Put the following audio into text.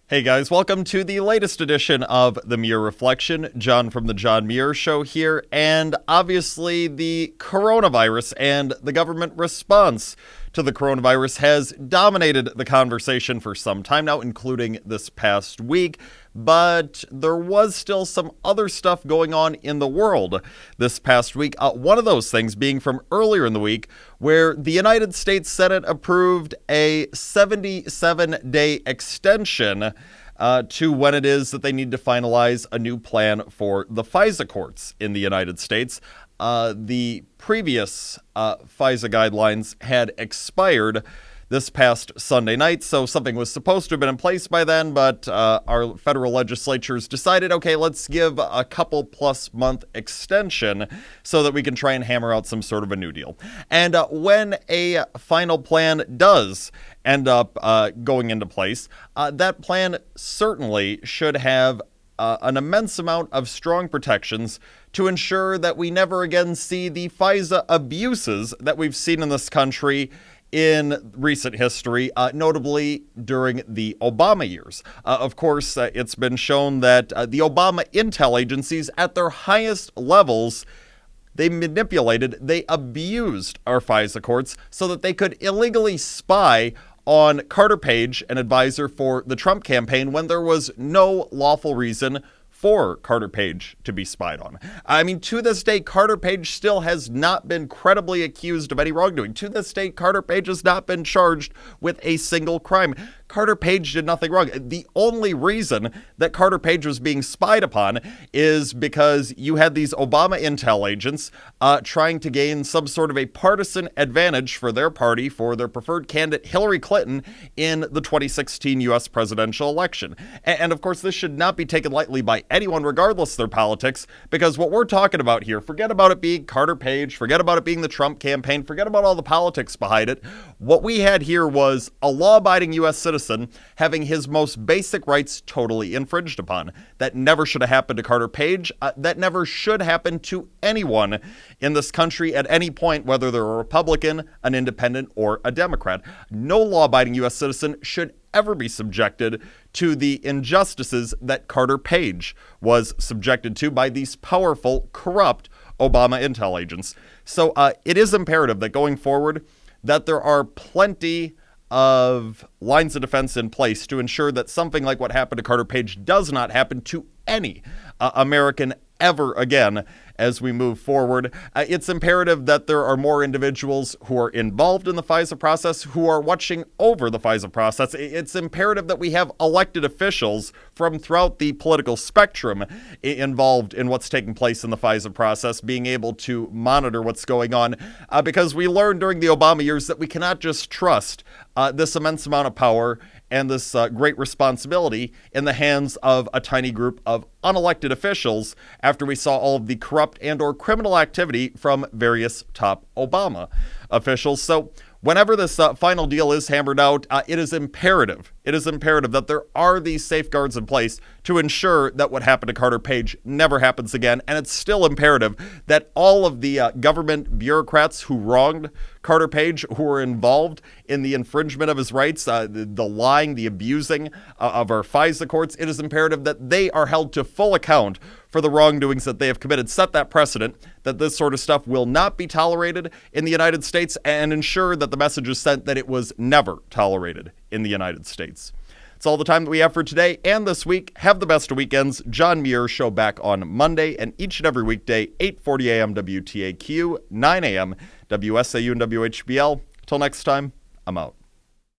Hey guys, welcome to the latest edition of the Muir Reflection. John from the John Muir Show here, and obviously the coronavirus and the government response to the coronavirus has dominated the conversation for some time now, including this past week. But there was still some other stuff going on in the world this past week. One of those things being from earlier in the week, where the United States Senate approved a 77-day extension to when it is that they need to finalize a new plan for the FISA courts in the United States. The previous FISA guidelines had expired this past Sunday night, so something was supposed to have been in place by then, but our federal legislatures decided, okay, let's give a couple plus month extension so that we can try and hammer out some sort of a new deal. And when a final plan does end up going into place, that plan certainly should have an immense amount of strong protections to ensure that we never again see the FISA abuses that we've seen in this country in recent history, notably during the Obama years. Of course, it's been shown that the Obama intel agencies at their highest levels, they manipulated, they abused our FISA courts so that they could illegally spy on Carter Page, an advisor for the Trump campaign, when there was no lawful reason for Carter Page to be spied on. I mean, to this day, Carter Page still has not been credibly accused of any wrongdoing. To this day, Carter Page has not been charged with a single crime. Carter Page did nothing wrong. The only reason that Carter Page was being spied upon is because you had these Obama intel agents trying to gain some sort of a partisan advantage for their party, for their preferred candidate, Hillary Clinton, in the 2016 U.S. presidential election. And of course, this should not be taken lightly by anyone, regardless of their politics, because what we're talking about here, forget about it being Carter Page, forget about it being the Trump campaign, forget about all the politics behind it. What we had here was a law-abiding U.S. citizen having his most basic rights totally infringed upon. That never should have happened to Carter Page. That never should happen to anyone in this country at any point, whether they're a Republican, an independent, or a Democrat. No law-abiding U.S. citizen should ever be subjected to the injustices that Carter Page was subjected to by these powerful, corrupt Obama intel agents. So it is imperative that going forward, that there are plenty of lines of defense in place to ensure that something like what happened to Carter Page does not happen to any American ever again as we move forward. It's imperative that there are more individuals who are involved in the FISA process, who are watching over the FISA process. It's imperative that we have elected officials from throughout the political spectrum involved in what's taking place in the FISA process, being able to monitor what's going on, because we learned during the Obama years that we cannot just trust this immense amount of power and this great responsibility in the hands of a tiny group of unelected officials after we saw all of the corrupt and or criminal activity from various top Obama officials. So whenever this final deal is hammered out, it is imperative that there are these safeguards in place to ensure that what happened to Carter Page never happens again. And it's still imperative that all of the government bureaucrats who wronged Carter Page, who were involved in the infringement of his rights, the lying, the abusing of our FISA courts, it is imperative that they are held to full account for the wrongdoings that they have committed. Set that precedent that this sort of stuff will not be tolerated in the United States, and ensure that the message is sent that it was never tolerated in the United States. It's all the time that we have for today and this week. Have the best of weekends. John Muir Show back on Monday and each and every weekday, 8:40 a.m. WTAQ, 9 a.m. WSAU and WHBL. Till next time, I'm out.